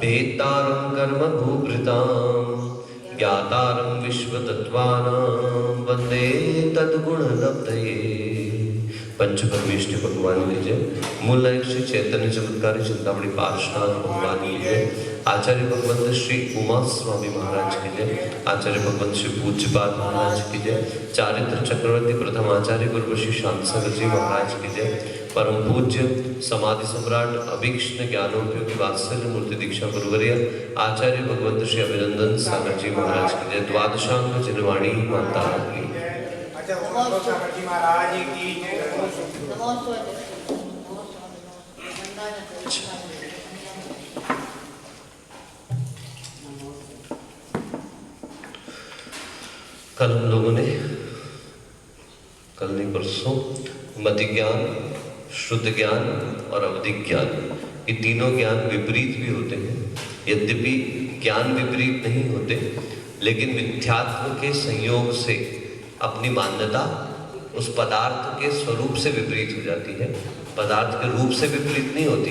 भेत्तारं कर्मभूभृतां ज्ञातारं विश्वतत्त्वानां वन्दे तद्गुणलब्धये। पंच परमेष्टि भगवान की जय। मूल श्री चैतन्य चमत्कारी चिंतामणि पार्षद भगवान की जय। आचार्य भगवंत श्री उमा स्वामी महाराज की जय। आचार्य भगवंत श्री पूज्यपाद महाराज की जय। चारित्र चक्रवर्ती प्रथम आचार्य गुरु श्री शांत सागर जी महाराज की जय। परम पूज्य समाधि सम्राट अभीक्ष्ण ज्ञानोपयोगी वात्सल्य मूर्ति दीक्षा गुरुवर्य आचार्य भगवंत श्री अभिनंदन सागर जी महाराज की जय। द्वादशांग जिनवाणी माता की कल हम लोगों ने कल नहीं परसों मति ज्ञान, शुद्ध ज्ञान और अवधिक ज्ञान, ये तीनों ज्ञान विपरीत भी होते हैं। यद्यपि ज्ञान विपरीत नहीं होते, लेकिन मिथ्यात्व के संयोग से अपनी मान्यता उस पदार्थ के स्वरूप से विपरीत हो जाती है। पदार्थ के रूप से विपरीत नहीं होती।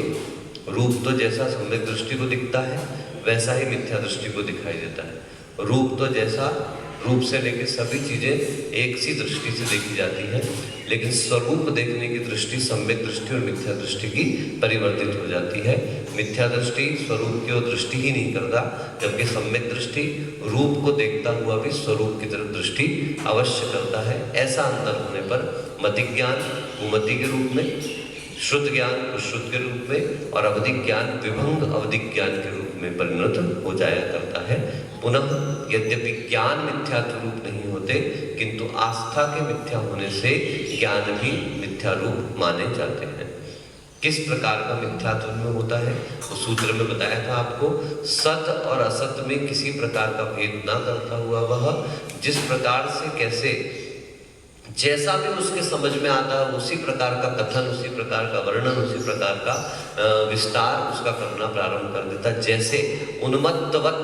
रूप तो जैसा सम्यक दृष्टि को दिखता है वैसा ही मिथ्या दृष्टि को दिखाई देता है। रूप तो जैसा रूप से लेकर सभी चीजें एक सी दृष्टि से देखी जाती हैं, लेकिन स्वरूप देखने की दृष्टि सम्यक दृष्टि और मिथ्या दृष्टि की परिवर्तित हो जाती है। मिथ्या दृष्टि स्वरूप की ओर दृष्टि ही नहीं करता, जबकि सम्यक दृष्टि रूप को देखता हुआ भी स्वरूप की तरफ दृष्टि अवश्य करता है। ऐसा अंतर होने पर मति ज्ञान उमति के रूप में, शुद्ध ज्ञान शुद्ध के रूप में और अवधिक ज्ञान विभंग अवधिक ज्ञान के रूप में परिणत हो जाया करता है। पुनः यद्यपि ज्ञान मिथ्यात्व रूप नहीं होते, किंतु आस्था के मिथ्या होने से ज्ञान भी मिथ्या रूप माने जाते हैं। किस प्रकार का मिथ्यात्व में होता है वो सूत्र में बताया था आपको। सत और असत में किसी प्रकार का भेद ना करता हुआ वह जिस प्रकार से कैसे जैसा भी उसके समझ में आता है उसी प्रकार का कथन, उसी प्रकार का वर्णन, उसी प्रकार का विस्तार उसका करना प्रारंभ कर देता। जैसे उन्मत्तवत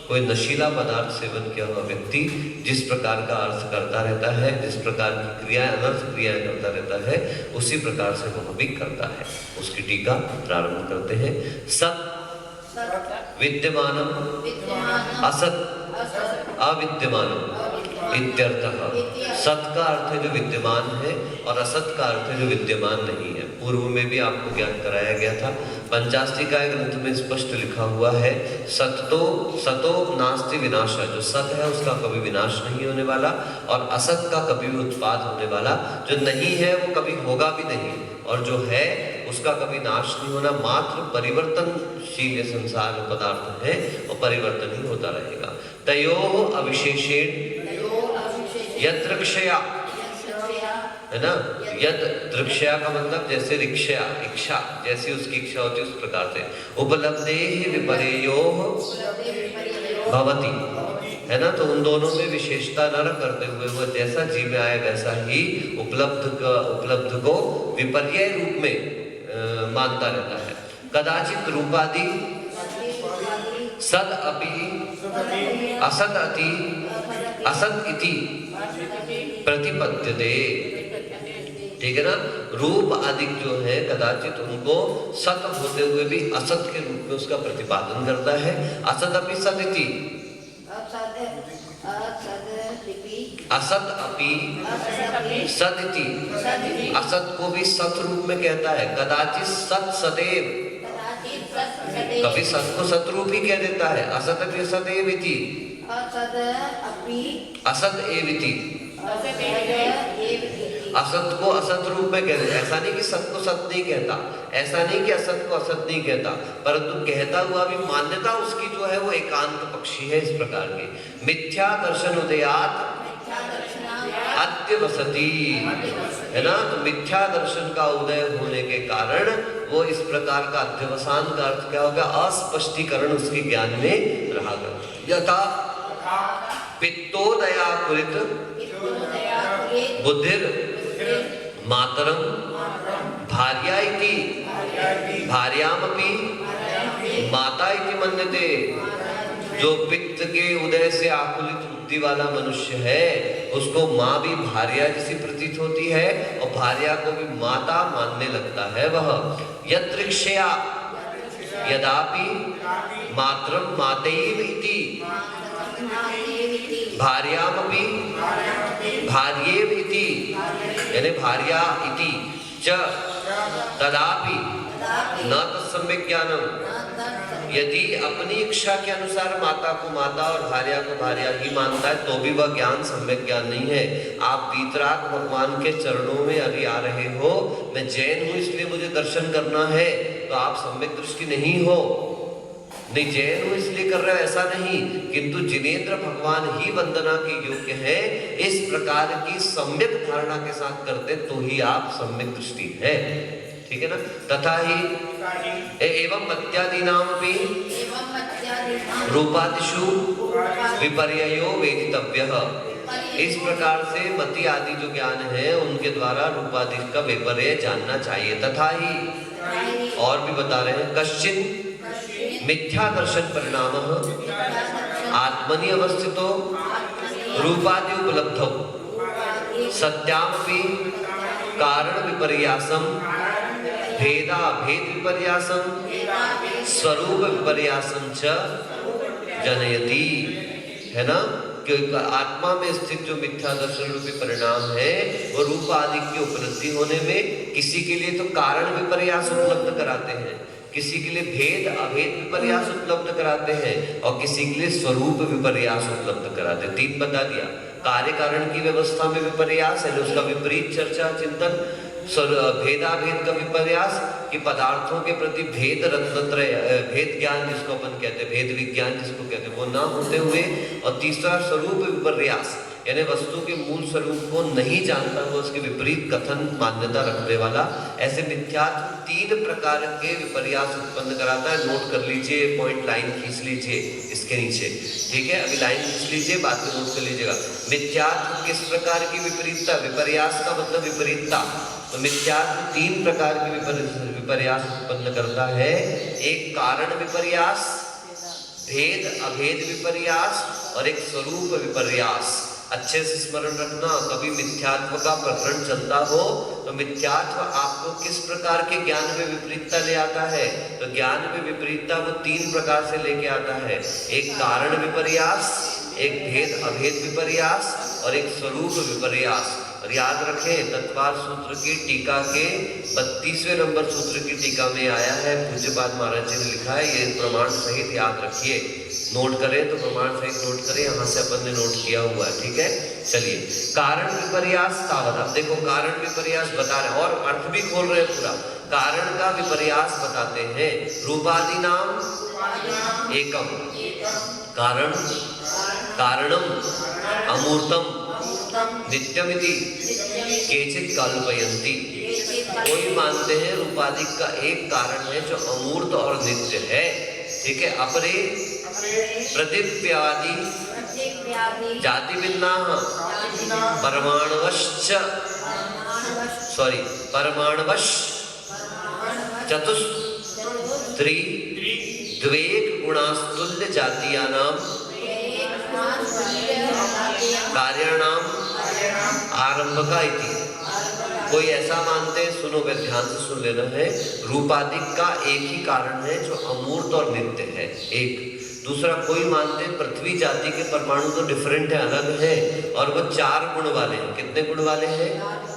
कोई नशीला पदार्थ सेवन किया हुआ व्यक्ति जिस प्रकार का अर्थ करता रहता है, जिस प्रकार की क्रियाएं अनर्थ क्रियाएं करता रहता है, उसी प्रकार से वह भी करता है। उसकी टीका प्रारंभ करते हैं। सत विद्यमानम असत अविद्यमानम इत्यर्थः। सत का अर्थ है जो विद्यमान है और असत का अर्थ है जो विद्यमान नहीं है। पूर्व में भी आपको ज्ञान कराया गया था। पंचास्तिकाय ग्रंथ में स्पष्ट लिखा हुआ है सतो नास्ति विनाशः। जो सत है उसका कभी विनाश नहीं होने वाला और असत का कभी भी उत्पाद होने वाला जो नहीं है वो कभी होगा भी नहीं, और जो है उसका कभी नाश नहीं होना। मात्र परिवर्तनशील संसार में पदार्थ है और परिवर्तन ही होता रहेगा। तयोः अविशेषेण यत् दृक्षया, है ना, यद दृक्षया का मतलब जैसे रिक्षया इच्छा, जैसी उसकी इच्छा होती है उस प्रकार से उपलब्धेहि विपर्ययोः भवति, है ना। तो उन दोनों में विशेषता न करते हुए वह जैसा जी में आए वैसा ही उपलब्ध को विपर्य रूप में मानता रहता है। कदाचित रूपादि सद अपि असद अति असद इति प्रतिपद्यते। ठीक है ना। रूप आदि जो है कदाचित उनको सत होते हुए भी असत के रूप में उसका प्रतिपादन करता है। असत अपि सद इति, असत अपि सद इति, असत को भी सत रूप में कहता है। कदाचित सत सदैव, कभी सत को सत रूप ही कह देता है। असत अपि सदैव इति, असत एव इति, असत को असत रूप में कहते। ऐसा नहीं कि सत को सत नहीं कहता, ऐसा नहीं कि असत को असत नहीं कहता, परंतु कहता हुआ भी मान्यता उसकी जो है वो एकांत पक्षी है। इस प्रकार की मिथ्या दर्शन उदयात अत्यवसति, है ना। तो मिथ्या दर्शन का उदय होने के कारण वो इस प्रकार का अध्यवसान का अर्थ क्या होगा, अस्पष्टीकरण उसके ज्ञान में रहा करता। यथा पित्तोदयाकुलित बुद्धिर मातरम भार्या इति भार्यामपि माता इति मन्यते। जो पित्त के उदय से आकुलित बुद्धि वाला मनुष्य है उसको माँ भी भार्या जैसी प्रतीत होती है और भार्या को भी माता मानने लगता है। वह यदृक्षया यदापि मातरम मातैव इति भार्यामपि भार्येव इति यानी भार्या इति च तदापि न तत्सम्यक ज्ञानम। यदि अपनी इच्छा के अनुसार माता को माता और भार्या को भार्या ही मानता है तो भी वह ज्ञान सम्यक ज्ञान नहीं है। आप वीतराग भगवान के चरणों में अभी आ रहे हो, मैं जैन हूं इसलिए मुझे दर्शन करना है, तो आप सम्यक दृष्टि नहीं हो। नहीं, जैन हूं इसलिए कर रहे हो ऐसा नहीं, किंतु जिनेंद्र भगवान ही वंदना के योग्य है, इस प्रकार की सम्यक धारणा के साथ करते तो ही आप सम्यक दृष्टि है। ठीक है ना। तथा ही एवं मत्यादीनामपि रूपादिषु विपर्ययो वेदितव्यः। इस प्रकार से मति आदि जो ज्ञान है उनके द्वारा रूपादि का विपर्य जानना चाहिए। तथा ही और भी बता रहे हैं, कश्चिन मिथ्या दर्शन परिणामः आत्मनि अवस्थितो रूपादि उपलब्धौ सत्यामपि कारण विपर्यासम भेदा भेद विपर्यासम स्वरूप विपर्यासम च जनयति। है ना, कि आत्मा में स्थित जो मिथ्या दर्शन रूपी परिणाम है वो रूप आदि की उपलब्धि होने में किसी के लिए तो कारण विपर्यास उपलब्ध कराते हैं, किसी के लिए भेद अभेद विपर्यास उपलब्ध कराते हैं और किसी के लिए स्वरूप विपर्यास उपलब्ध कराते हैं। तीन बता दिया। कार्य कारण की व्यवस्था में विपर्यास है, उसका विपरीत चर्चा चिंतन। भेदाभेद का विपर्यास कि पदार्थों के प्रति भेद भेद ज्ञान जिसको अपन कहते हैं, भेद विज्ञान जिसको कहते हैं, वो ना होते हुए। और तीसरा स्वरूप विपर्यास यानी वस्तु के मूल स्वरूप को नहीं जानता हुआ उसके विपरीत कथन मान्यता रखने वाला। ऐसे मिथ्यात्व तीन प्रकार के विपर्यास उत्पन्न कराता है। नोट कर लीजिए, पॉइंट लाइन खींच लीजिए इसके नीचे। ठीक है, अभी लाइन खींच लीजिए, बाद में नोट कर लीजिएगा। मिथ्यात्व किस प्रकार की विपरीतता, विपर्यास का मतलब विपरीतता। तो मिथ्यात्व तीन प्रकार की विपर्यास उत्पन्न करता है। एक कारण विपर्यास, भेद अभेद विपर्यास और एक स्वरूप विपर्यास। अच्छे से स्मरण रखना, कभी मिथ्यात्व का प्रकरण चलता हो तो मिथ्यात्व आपको किस प्रकार के ज्ञान में विपरीतता ले आता है। तो ज्ञान में विपरीतता वो तीन प्रकार से लेके आता है। एक कारण विपर्यास, एक भेद अभेद विपर्यास और एक स्वरूप विपर्यास। और याद रखें, तत्वार सूत्र की टीका के 32वें नंबर सूत्र की टीका में आया है, पूज्यपाद महाराज जी ने लिखा है, ये प्रमाण सहित याद रखिए। नोट करें तो प्रमाण सहित नोट करें, यहाँ से अपन ने नोट किया हुआ है। ठीक है, चलिए। कारण विपर्यास तावत, अब देखो कारण विपर्यास बता रहे और अर्थ भी खोल रहे हैं पूरा। कारण का विपर्यास बताते हैं। रूपादि नाम एकम कारण कारणम अमूर्तम नित्यमिति केचित कल्पयन्ति। कोई मानते हैं रूपादि का एक कारण है जो अमूर्त और नित्य है। ठीक है, अपरे प्रतिप्यादि जाति भिन्ना परमाणुवश्च परमाणुवश चतुस्त्री द्वेक गुणास्तुल्य जातीयानाम कार्याणाम आरंभका इति। कोई ऐसा मानते हैं, सुनो मैं ध्यान से सुन लेना है, रूपादिक का एक ही कारण है जो अमूर्त और नित्य है, एक। दूसरा, कोई मानते हैं पृथ्वी जाति के परमाणु तो डिफरेंट है, अलग है, और वो 4 गुण वाले हैं। कितने गुण वाले हैं?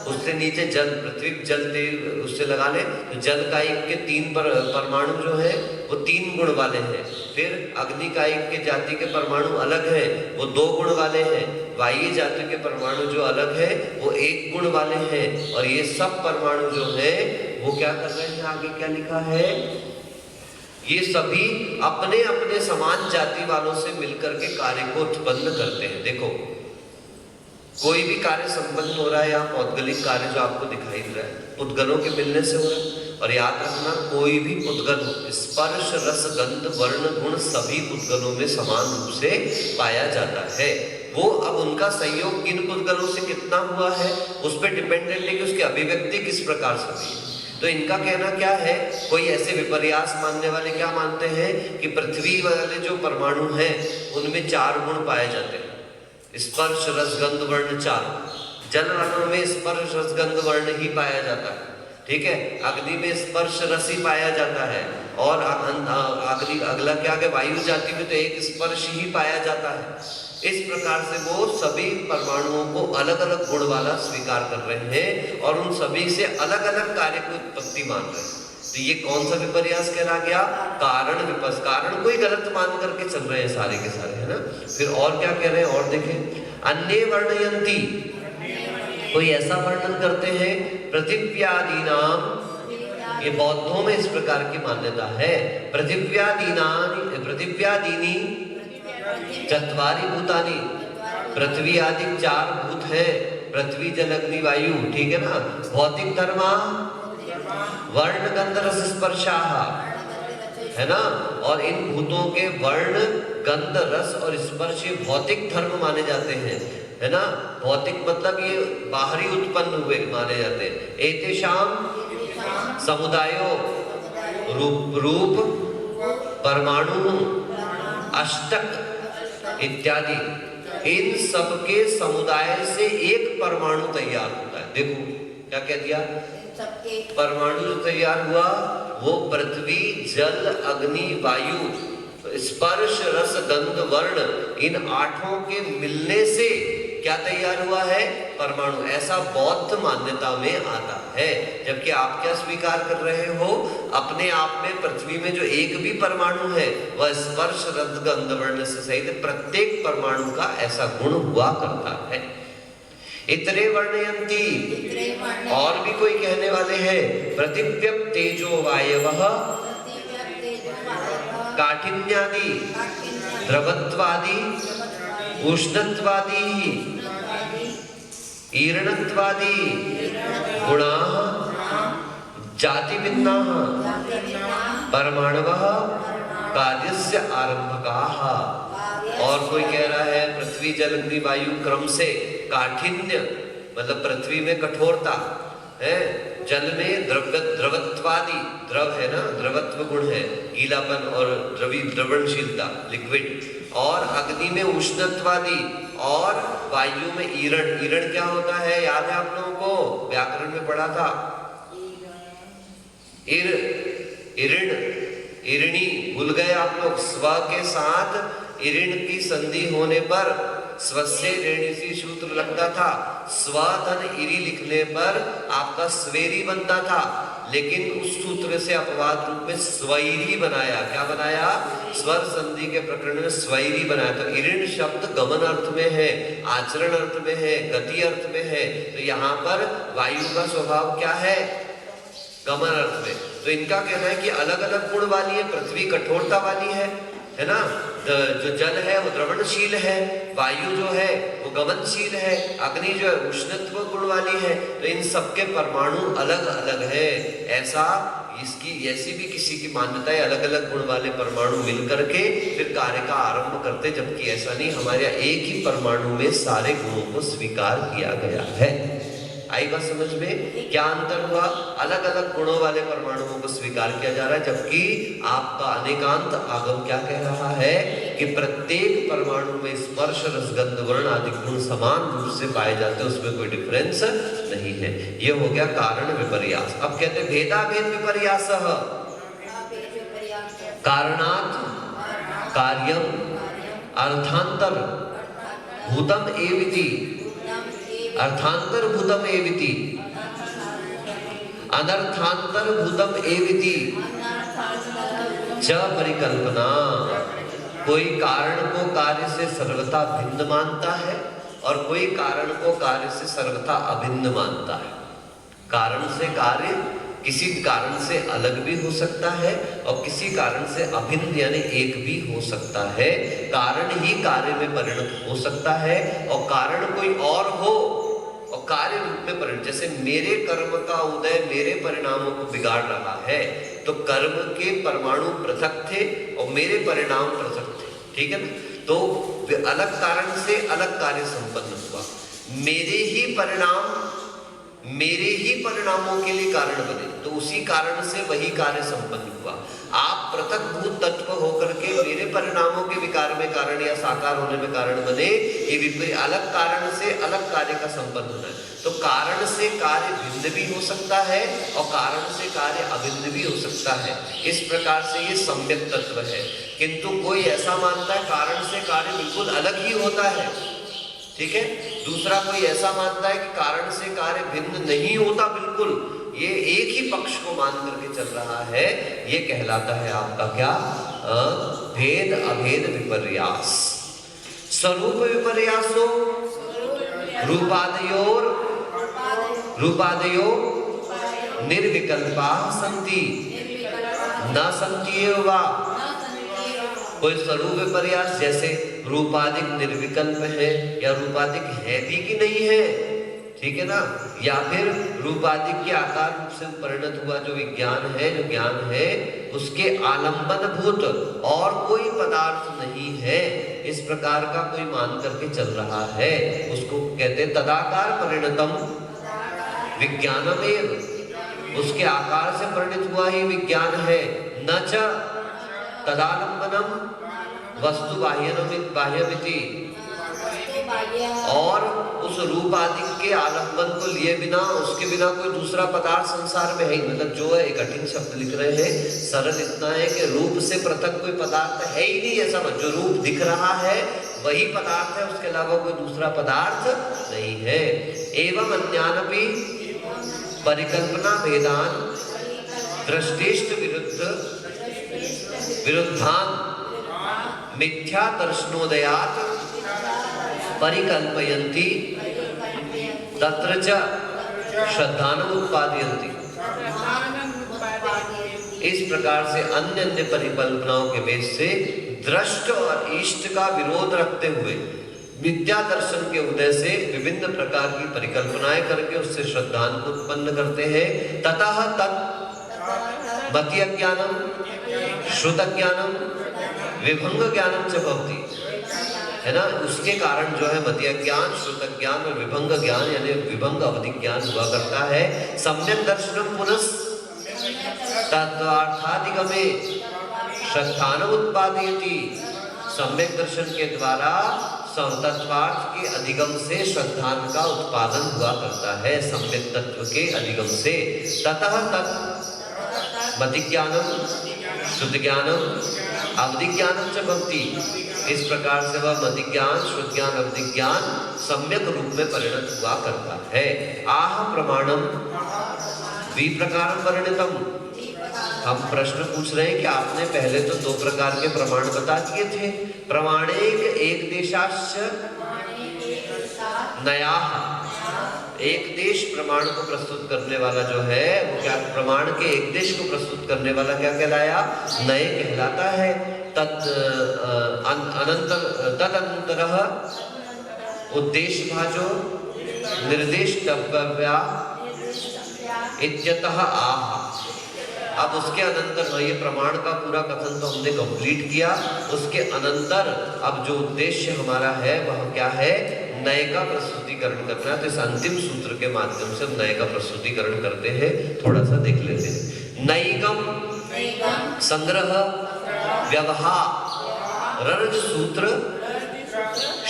उससे नीचे जल, पृथ्वी जल तेल उससे लगा ले तो जल कायिक के 3 परमाणु जो है वो 3 गुण वाले हैं। फिर अग्नि कायिक के जाति के परमाणु अलग है, वो 2 गुण वाले हैं। वायु जाति के परमाणु जो अलग है वो 1 गुण वाले हैं। और ये सब परमाणु जो है वो क्या कर रहे हैं, आगे क्या लिखा है, ये सभी अपने अपने समान जाति वालों से मिलकर के कार्य को उत्पन्न करते हैं। देखो, कोई भी कार्य संपन्न हो रहा है, यहाँ पौद्गलिक कार्य जो आपको दिखाई दे रहा है पुद्गलों के मिलने से हो रहा है। और याद रखना, कोई भी पुद्गल स्पर्श रस गंध वर्ण गुण सभी पुद्गलों में समान रूप से पाया जाता है। वो अब उनका सहयोग किन पुद्गलों से कितना हुआ है उस पर डिपेंडेंट है कि उसकी अभिव्यक्ति किस प्रकार से हुई है। तो इनका कहना क्या है, कोई ऐसे विपर्यास मानने वाले क्या मानते हैं कि पृथ्वी वाले जो परमाणु हैं उनमें 4 गुण पाए जाते हैं, स्पर्श रस गंध वर्ण 4। जल वालों में स्पर्श रस गंध वर्ण ही पाया जाता है। ठीक है, अग्नि में स्पर्श रस ही पाया जाता है, और अग्नि अगला क्या है, वायु जाति में तो एक स्पर्श ही पाया जाता है। इस प्रकार से वो सभी परमाणुओं को अलग अलग गुण वाला स्वीकार कर रहे हैं और उन सभी से अलग अलग कार्य की उत्पत्ति मान रहे हैं। तो ये कौन सा विपर्यास कहला गया? कारण विपर्यास। कारण को ही गलत मान करके चल रहे हैं सारे के सारे, है ना। फिर और क्या कह रहे हैं, और देखें, अन्य वर्णयंती, कोई ऐसा वर्णन करते हैं, पृथिव्यादीनाम, ये बौद्धों में इस प्रकार की मान्यता है, पृथिव्यादीनी चत्वारि भूतानि, पृथ्वी आदि 4 भूत है, पृथ्वी जल अग्नि वायु, ठीक है ना। भौतिक धर्मा वर्ण गंध रस स्पर्शाः, है ना, और इन भूतों के वर्ण गंध रस और स्पर्श भौतिक धर्म माने जाते हैं, है ना। भौतिक मतलब ये बाहरी उत्पन्न हुए माने जाते हैं। एतेषाम समुदायो रूप परमाणु अष्टक इत्यादि, इन सब के समुदाय से एक परमाणु तैयार होता है। देखो क्या कह दिया, परमाणु जो तैयार हुआ वो पृथ्वी जल अग्नि वायु स्पर्श रस गंध वर्ण, इन 8 के मिलने से क्या तैयार हुआ है, परमाणु। ऐसा बौद्ध मान्यता में आता है। जबकि आप क्या स्वीकार कर रहे हो, अपने आप में पृथ्वी में जो एक भी परमाणु है वह स्पर्श रस गंध वर्ण से सहित प्रत्येक परमाणु का ऐसा गुण हुआ करता है। इतरे वर्णयंती, और भी कोई कहने वाले हैं, पृथिव्यप तेजो वायवः काठिन्यादि द्रवत्वादि उष्णत्वादि ईरणत्वादि गुणाः जाति भिन्नाः परमाणवः कार्यस्य आरंभकाः। और कोई कह रहा है पृथ्वी जल अग्नि वायु क्रम से काठिन्य मतलब पृथ्वी में कठोरता है, जल में द्रवत्वादि, द्रव है ना, द्रवत्व गुण है, गीलापन और द्रवणशीलता लिक्विड, और अग्नि में उष्णत्वादि, और वायु में ईरण। ईरण क्या होता है, याद है आप लोगों को, व्याकरण में पढ़ा था, ईरण ईरणी, भूल गए आप लोग। स्व के साथ ईरण की संधि होने पर स्वस्य ऋणसी सूत्र लगता था, स्वधन इरी लिखने पर आपका स्वेरी बनता था, लेकिन उस सूत्र से अपवाद रूप में स्वैरी बनाया। क्या बनाया, स्वर संधि के प्रकरण में स्वैरी बनाया। तो ईरण शब्द गमन अर्थ में है, आचरण अर्थ में है, गति अर्थ में है। तो यहाँ पर वायु का स्वभाव क्या है, गमन अर्थ में। तो इनका कहना है कि अलग अलग गुण वाली है, पृथ्वी कठोरता वाली है ना, जो जल है वो द्रवणशील है, वायु जो है वो गमनशील है, अग्नि जो है उष्णत्व गुण वाली है। तो इन सबके परमाणु अलग अलग है। ऐसा इसकी ऐसी भी किसी की मान्यता है, अलग अलग गुण वाले परमाणु मिलकर के फिर कार्य का आरंभ करते, जबकि ऐसा नहीं, हमारे यहाँ एक ही परमाणु में सारे गुणों को स्वीकार किया गया है। आई बात समझ में, क्या अंतर हुआ, अलग अलग गुणों वाले परमाणुओं को स्वीकार किया जा रहा है, जबकि आपका अनेकांत आगम क्या कह रहा है कि प्रत्येक परमाणु में स्पर्श रसगंध वर्ण आदि गुण समान रूप से पाए जाते हैं, उसमें कोई डिफरेंस नहीं है। ये हो गया कारण विपर्यास। अब कहते हैं भेदाभेद विपर्यास, कारणात् कार्यम अर्थांतर भूतम एविति, अर्थांतर भूतम एविति, अनर्थांतर भूतम एविति च परिकल्पना। कोई कारण को कार्य से सर्वथा भिन्न मानता है और कोई कारण को कार्य से सर्वथा अभिन्न मानता है। कारण से कार्य किसी कारण से अलग भी हो सकता है और किसी कारण से अभिन्न यानी एक भी हो सकता है। कारण ही कार्य में परिणत हो सकता है और कारण कोई और हो और कार्य रूप में परिणत। जैसे मेरे कर्म का उदय मेरे परिणामों को बिगाड़ रहा है, तो कर्म के परमाणु पृथक थे और मेरे परिणाम पृथक थे, ठीक है ना। तो अलग कारण से अलग कार्य संपन्न हुआ, मेरे ही परिणामों के लिए कारण बने, तो उसी कारण से वही कार्य संपन्न हुआ। आप पृथक भूत तत्व होकर के मेरे परिणामों के विकार में कारण या साकार होने में कारण बने, ये विपरीत अलग कारण से अलग कार्य का संबंध होना है। तो कारण से कार्य भिन्न भी हो सकता है और कारण से कार्य अभिन्न भी हो सकता है। इस प्रकार से ये सम्यक तत्व है। किंतु कोई ऐसा मानता है कारण से कार्य बिल्कुल अलग ही होता है, ठीक है। दूसरा कोई ऐसा मानता है कि कारण से कार्य भिन्न नहीं होता बिल्कुल, ये एक ही पक्ष को मान करके चल रहा है। ये कहलाता है आपका क्या, भेद अभेद विपर्यास। स्वरूप विपर्यासो रूपादयो निर्विकल्पा संति न संति वा। कोई स्वरूप विपर्यास जैसे रूपादिक निर्विकल्प है या रूपादिक है भी कि नहीं है, ठीक है ना, या फिर रूपादिक के आकार रूप से परिणत हुआ जो विज्ञान है, जो ज्ञान है, उसके आलंबन भूत और कोई पदार्थ नहीं है, इस प्रकार का कोई मान करके चल रहा है, उसको कहते हैं तदाकार परिणतम विज्ञानमेव। उसके आकार से परिणत हुआ ही विज्ञान है। न च तदालंबनम वस्तु बाह्यमिति, और उस रूप आदि के आलंबन को लिए बिना, उसके बिना कोई दूसरा पदार्थ संसार में है ही। मतलब जो है, एक कठिन शब्द लिख रहे हैं, सरल इतना है कि रूप से पृथक कोई पदार्थ है ही नहीं, ऐसा मत। जो रूप दिख रहा है वही पदार्थ है, उसके अलावा कोई दूसरा पदार्थ नहीं है। एवं अन्यानपि परिकल्पना भेदान दृष्टिष्ट विरुद्धान मिथ्या दर्शनोदयात परिकल्पयन्ति तत्र च श्रद्धानम उत्पादयन्ति। इस प्रकार से अन्य अन्य परिकल्पनाओं के बेस से दृष्ट और इष्ट का विरोध रखते हुए विद्या दर्शन के उदय से विभिन्न प्रकार की परिकल्पनाएं करके उससे श्रद्धान को उत्पन्न करते हैं। ततः तत् मतीय ज्ञानम श्रुत ज्ञानम विभंग ज्ञानम च भवति, है ना। उसके कारण जो है मतीय ज्ञान, श्रुत ज्ञान और विभंग ज्ञान यानी विभंग अवधि ज्ञान हुआ करता है। सम्यक दर्शनम पुनः तत्वार्थादिगमे श्रद्धानम उत्पादयति। सम्यक दर्शन के द्वारा तत्वार्थ के अधिगम से श्रद्धान का उत्पादन हुआ करता है, सम्यक तत्व के अधिगम से। ततः तत् मति ज्ञानम शुद्ध ज्ञानम अवधि ज्ञानम च भक्ति। इस प्रकार से वह मति ज्ञान, शुद्ध ज्ञान, अवधि ज्ञान सम्यक रूप में परिणत हुआ करता है। आह प्रमाणम विप्रकारम परिणतम। हम प्रश्न पूछ रहे हैं कि आपने पहले तो दो प्रकार के प्रमाण बता दिए थे। प्रमाणेक एक देशाश्च नयाः। एक देश प्रमाण को प्रस्तुत करने वाला जो है वो क्या, प्रमाण के एक देश को प्रस्तुत करने वाला क्या कहलाया, नए कहलाता है। तदनंतरः उद्देश्य भाजो निर्देष्टव्या इत्यतः आह। अब उसके अनंतर ये प्रमाण का पूरा कथन तो हमने कंप्लीट किया। उसके अनंतर अब जो उद्देश्य हमारा है वह क्या है, नए का प्रस्तुतिकरण करना। तो इस अंतिम सूत्र के माध्यम से हम नए का प्रस्तुतिकरण करते हैं, थोड़ा सा देख लेते हैं। नैगम संग्रह व्यवहार रज सूत्र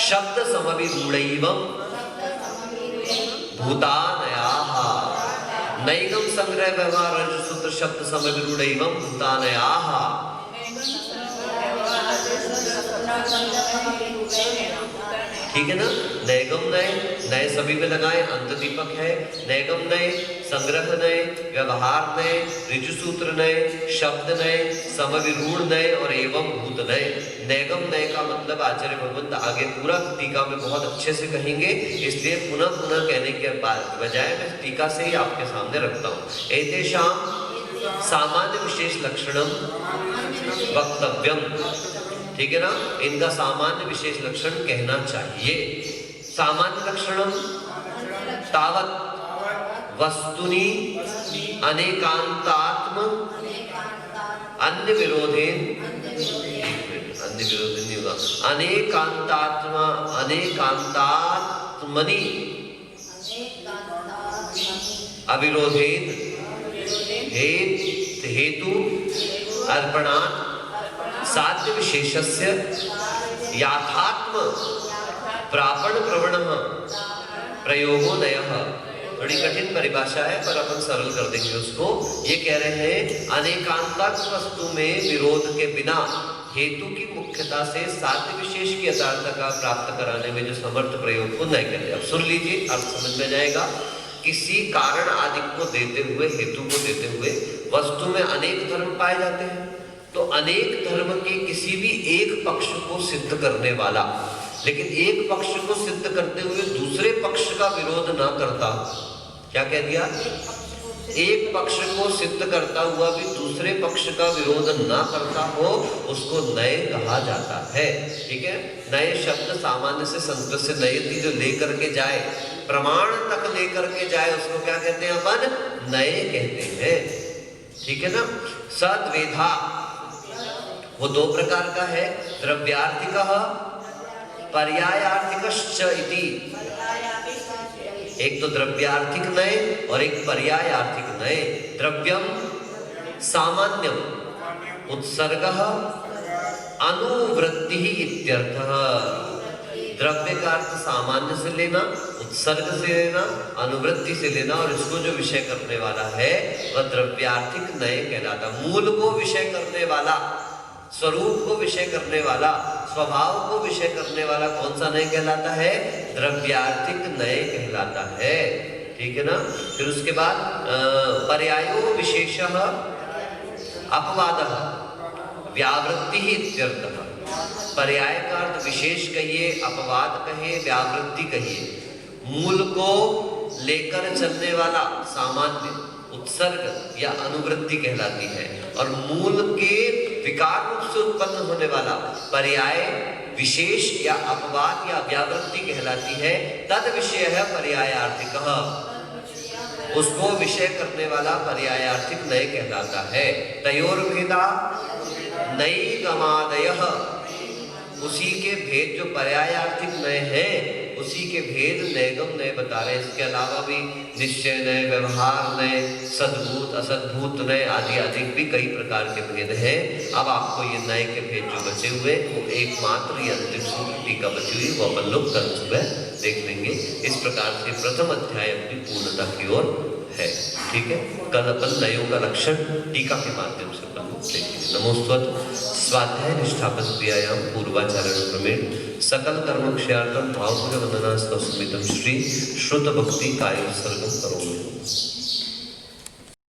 शब्द समविरूढ़ैवं भूतानयाः। नैगम संग्रह व्यवहार रज सूत्र शब्द समविरूढ़ैवं भूतानयाः। ठीक है ना। नैगम नए, नए सभी में लगाए, अंत दीपक है। नैगम नए, संग्रह नए, व्यवहार नए, ऋजु सूत्र नए, शब्द नए, समविरूढ़ नए और एवं भूत नए। नैगम नए का मतलब आचार्य भगवंत आगे पूरा टीका में बहुत अच्छे से कहेंगे, इसलिए पुनः पुनः कहने के बजाय मैं टीका से ही आपके सामने रखता हूँ। एतेषां सामान्य विशेष लक्षणम वक्तव्यम। ठीक है ना, इनका सामान्य विशेष लक्षण कहना चाहिए। सामान्य लक्षणम तावत वस्तुनि अनेकांतात्म अन्य विरोधेन, अन्य विरोधेन नहीं होगा, अनेकांतात्मा अनेकांतात्मनि अविरोधेन हेतु अर्पणात् साध्य विशेषस्य याथात्म प्रापण प्रवण प्रयोगो नयः। थोड़ी कठिन परिभाषा है पर अपन सरल कर देंगे उसको। ये कह रहे हैं अनेकांतक वस्तु में विरोध के बिना हेतु की मुख्यता से साध्य विशेष की यथार्थता प्राप्त कराने में जो समर्थ प्रयोग को नय कहते हैं। अब सुन लीजिए, अर्थ समझ में जाएगा। किसी कारण आदि को देते हुए, हेतु को देते हुए वस्तु में अनेक धर्म पाए जाते हैं, तो अनेक धर्म के किसी भी एक पक्ष को सिद्ध करने वाला, लेकिन एक पक्ष को सिद्ध करते हुए दूसरे पक्ष का विरोध ना करता, क्या कह दिया? एक पक्ष को सिद्ध करता हुआ भी दूसरे पक्ष का विरोध ना करता हो, उसको नय कहा जाता है। ठीक है, नए शब्द सामान्य से संस्कृत से नयति जो लेकर के जाए, प्रमाण तक लेकर के जाए, उसको क्या कहते हैं? अपन नए कहते हैं। ठीक है ना। सद्वेधा वो दो प्रकार का है, द्रव्यार्थिकः पर्यायार्थिकश्च इति। एक तो द्रव्यार्थिक नय और एक पर्यायार्थिक नय। द्रव्यम सामान्यम उत्सर्गः अनुवृत्ति इत्यर्थः। द्रव्य का अर्थ सामान्य से लेना, उत्सर्ग से लेना, अनुवृत्ति से लेना, और इसको जो विषय करने वाला है वह द्रव्यार्थिक नय कहलाता। मूल को विषय करने वाला, स्वरूप को विषय करने वाला, स्वभाव को विषय करने वाला कौन सा नय कहलाता है? द्रव्यार्थिक नय कहलाता है। ठीक है ना। फिर उसके बाद पर्यायो विशेषः अपवादः व्यावृत्ति इत्यर्थः। पर्याय का अर्थ विशेष कहिए, अपवाद कहिए, व्यावृत्ति कहिए। मूल को लेकर चलने वाला सामान्य, उत्सर्ग या अनुवृत्ति कहलाती है, और मूल के विकार रूप से उत्पन्न होने वाला पर्याय विशेष या अपवाद या व्यावृत्ति कहलाती है। तद विषय है पर्यायार्थिकः। उसको विषय करने वाला पर्यायार्थिक नय कहलाता है। तयोर्भेदा नैगमादयः। उसी के भेद जो पर्यायार्थिक नय है, उसी के भेद नैगम नय बता रहे। इसके अलावा भी निश्चय नय, व्यवहार नय, सद्भूत असद्भूत नय आदि आदि भी कई प्रकार के भेद हैं। अब आपको ये नय के भेद जो बचे हुए, वो एकमात्र ये अंतिम सूत्र टीका बची हुई, वो अपन लोग कल सुबह देख लेंगे। इस प्रकार से प्रथम अध्याय अपनी पूर्णता की ओर है। ठीक है, कल अपन नयों का लक्षण टीका के माध्यम से अपन देखेंगे। नमोस्तुत स्वाध्याय निष्ठापन क्रियायाम पूर्वाचारण क्रमेण सकल कर्मक्षयार्थम भावपूर्ण वंदनास्तव स्मितम श्री श्रुत भक्ति काय उत्सर्गम करोमि।